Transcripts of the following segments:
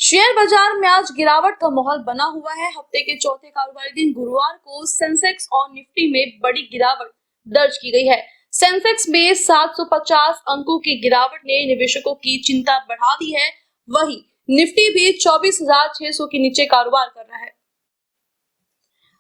Share बाजार में आज गिरावट का माहौल बना हुआ है। हफ्ते के चौथे कारोबारी दिन गुरुवार को सेंसेक्स और निफ्टी में बड़ी गिरावट दर्ज की गई है। सेंसेक्स में 750 अंकों की गिरावट ने निवेशकों की चिंता बढ़ा दी है। वहीं निफ्टी भी 24,600 के नीचे कारोबार कर रहा है।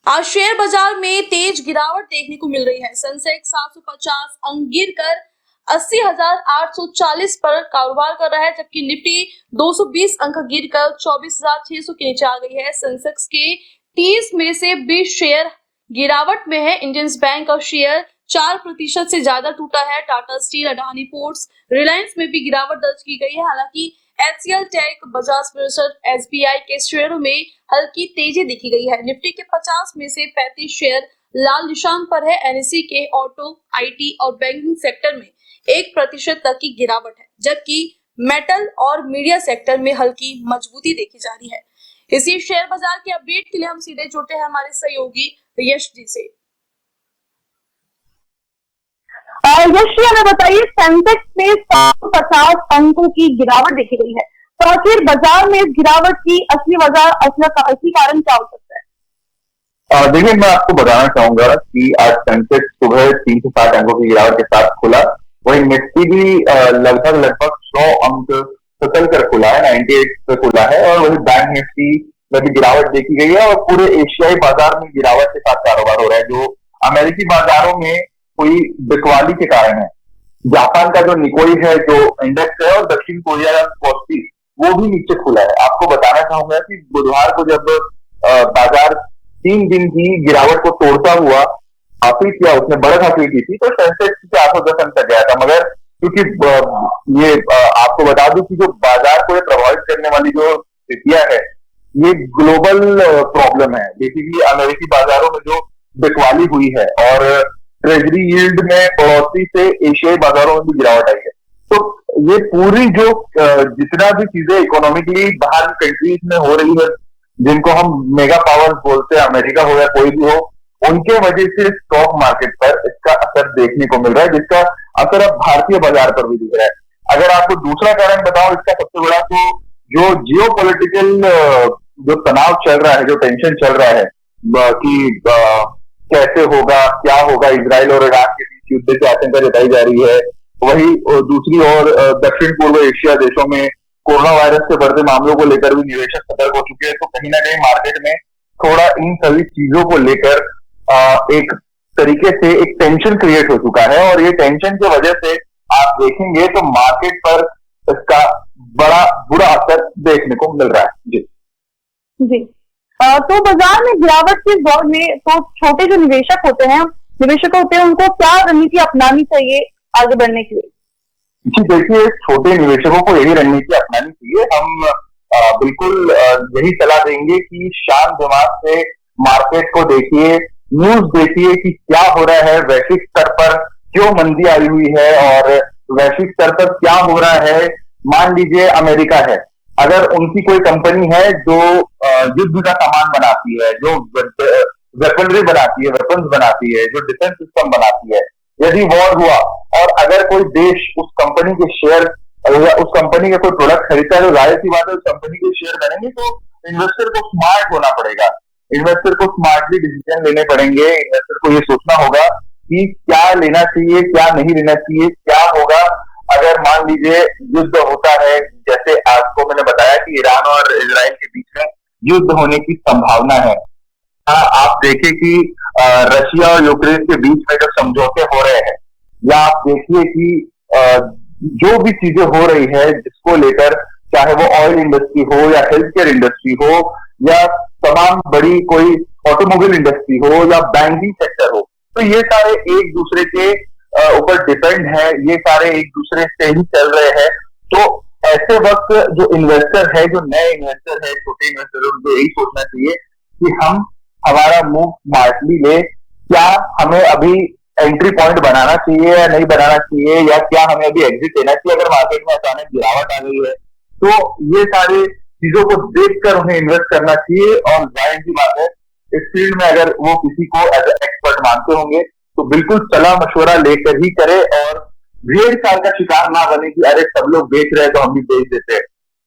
आज शेयर बाजार में तेज गिरावट देखने को मिल रही है। सेंसेक्स 750 अंक गिरकर 80,840 पर कारोबार कर रहा है, जबकि निफ्टी 220 अंक गिरकर 24,600 के नीचे आ गई है। सेंसेक्स के 30 में से 20 शेयर गिरावट में है। इंडियन बैंक का शेयर 4% से ज्यादा टूटा है। टाटा स्टील, अडानी पोर्ट्स, रिलायंस में भी गिरावट दर्ज की गई है। हालांकि HCL Tech, Bajaj Finserv, SBI के शेयरों में हल्की तेजी दिखी गई है। निफ्टी के 50 में से 35 शेयर लाल निशान पर है। एनएसई के ऑटो, आईटी और बैंकिंग सेक्टर में 1% तक की गिरावट है, जबकि मेटल और मीडिया सेक्टर में हल्की मजबूती देखी जा रही है। इसी शेयर बाजार के अपडेट के लिए हम सीधे जुड़ते हैं हमारे सहयोगी यश जी से। यश जी, हमें बताइए, सेंसेक्स में 750 अंकों की गिरावट देखी गई है, तो आखिर बाजार में इस गिरावट की असली वजह, असली कारण क्या हो सकता है? देखिए, मैं आपको बताना चाहूंगा कि आज सेंसेक्स सुबह 360 अंकों की गिरावट के साथ खुला। वही निफ्टी भी लगभग 100 अंक फिसल कर खुला है, 98 पे खुला है। और वही बैंक निफ्टी में भी गिरावट देखी गई है और पूरे एशियाई बाजार में गिरावट के साथ कारोबार हो रहा है, जो अमेरिकी बाजारों में कोई बिकवाली के कारण है। जापान का जो निकोई है, जो इंडेक्स है, और दक्षिण कोरिया का कोस्पी, वो भी नीचे खुला है। आपको बताना चाहूंगा कि बुधवार को जब बाजार 3 दिन की गिरावट को तोड़ता हुआ हासिल किया, उसने बढ़त हासिल की थी, तो सेंसेक्स 410 अंक तक गया था। मगर क्योंकि ये आपको बता दूं कि जो बाजार को प्रभावित करने वाली जो स्थितियां है, ये ग्लोबल प्रॉब्लम है। बेसिकली अमेरिकी बाजारों में जो बिकवाली हुई है और ट्रेजरी यील्ड में बढ़ोतरी से एशियाई बाजारों में भी गिरावट आई है। तो ये पूरी जो जितना भी चीजें इकोनॉमिकली बाहर कंट्रीज में हो रही है, जिनको हम मेगा पावर्स बोलते हैं, अमेरिका हो या कोई भी हो, उनके वजह से स्टॉक मार्केट पर इसका असर देखने को मिल रहा है, जिसका असर अब भारतीय बाजार पर भी दिख रहा है। अगर आपको दूसरा कारण बताओ इसका सबसे बड़ा, तो जो जियो पॉलिटिकल जो तनाव चल रहा है, जो टेंशन चल रहा है कि कैसे होगा, क्या होगा, इजराइल और ईरान के बीच युद्ध की आशंका जताई जा रही है। वही दूसरी ओर दक्षिण पूर्व एशिया देशों में कोरोना वायरस के बढ़ते मामलों को लेकर भी निवेशक सतर्क हो चुके हैं। तो कहीं ना कहीं मार्केट में थोड़ा इन सभी चीजों को लेकर एक तरीके से एक टेंशन क्रिएट हो चुका है, और ये टेंशन की वजह से आप देखेंगे तो मार्केट पर इसका बड़ा बुरा असर देखने को मिल रहा है। जी, तो बाजार में गिरावट के दौर में तो छोटे जो निवेशक होते हैं, उनको क्या रणनीति अपनानी चाहिए आगे बढ़ने के लिए? जी देखिए, छोटे निवेशकों को यही रणनीति अपनानी चाहिए। हम बिल्कुल यही सलाह देंगे कि शांत दिमाग से मार्केट को देखिए, न्यूज देखिए कि क्या हो रहा है, वैश्विक स्तर पर क्यों मंदी आई हुई है और वैश्विक स्तर पर क्या हो रहा है। मान लीजिए अमेरिका है, अगर उनकी कोई कंपनी है जो युद्ध का सामान बनाती है, जो वेपनरी बनाती है, वेपन्स बनाती है, जो डिफेंस सिस्टम बनाती है, यदि वॉर हुआ और अगर कोई देश उस कंपनी के शेयर या उस कंपनी का कोई प्रोडक्ट खरीदता है, तो जाहिर सी बात है उस कंपनी के शेयर बनेंगे। तो इन्वेस्टर को स्मार्ट होना पड़ेगा, इन्वेस्टर को स्मार्टली डिसीजन लेने पड़ेंगे। इन्वेस्टर को ये सोचना होगा कि क्या लेना चाहिए, क्या नहीं लेना चाहिए, क्या होगा अगर मान लीजिए युद्ध होता है। जैसे आपको मैंने बताया कि ईरान और इजराइल के बीच में युद्ध होने की संभावना है। आप देखें कि रशिया और यूक्रेन के बीच में जो समझौते हो रहे हैं, या आप देखिए कि जो भी चीजें हो रही है जिसको लेकर, चाहे वो ऑयल इंडस्ट्री हो या हेल्थ केयर इंडस्ट्री हो या तमाम बड़ी कोई ऑटोमोबाइल इंडस्ट्री हो या बैंकिंग सेक्टर हो, तो ये सारे एक दूसरे के ऊपर डिपेंड है, ये सारे एक दूसरे से ही चल रहे हैं। तो ऐसे वक्त जो इन्वेस्टर है, जो नए इन्वेस्टर है, छोटे इन्वेस्टर, उनको यही सोचना चाहिए कि हम हमारा मूव स्मार्टली ले। क्या हमें अभी एंट्री पॉइंट बनाना चाहिए या नहीं बनाना चाहिए, या क्या हमें अभी एग्जिट लेना चाहिए अगर मार्केट में अचानक गिरावट आ गई है। तो ये सारे चीजों को देखकर उन्हें इन्वेस्ट करना चाहिए। और जाहिर सी बात है, इस फील्ड में अगर वो किसी को एज एक्सपर्ट मानते होंगे तो बिल्कुल सलाह मशवरा लेकर ही करे, और 1.5 साल का शिकार ना बने कि अरे सब लोग बेच रहे हैं तो हम भी बेच देते हैं।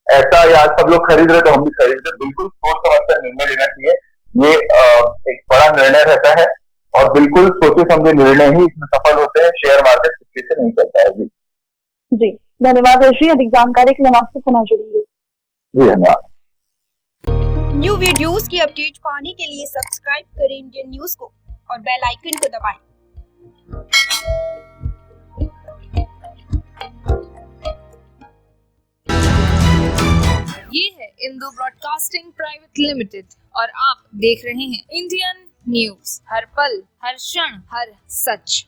ऐसा या सब लोग खरीद रहे तो हम भी खरीद रहे, बिल्कुल सोच समझकर निर्णय लेना चाहिए। ये एक बड़ा निर्णय रहता है और बिल्कुल सोचे समझे निर्णय ही इसमें सफल होते हैं। शेयर मार्केट किसी से नहीं चलता है। जी धन्यवाद ऋषि, अधिक जानकारी के लिए हम आपसे पुनः जुड़ेंगे। जी धन्यवाद। न्यू वीडियोस की अपडेट पाने के लिए सब्सक्राइब करें इंडियन न्यूज को और बेल आइकन को दबाएं। ये है इंदू ब्रॉडकास्टिंग प्राइवेट लिमिटेड और आप देख रहे हैं इंडियन न्यूज, हर पल, हर क्षण, हर सच।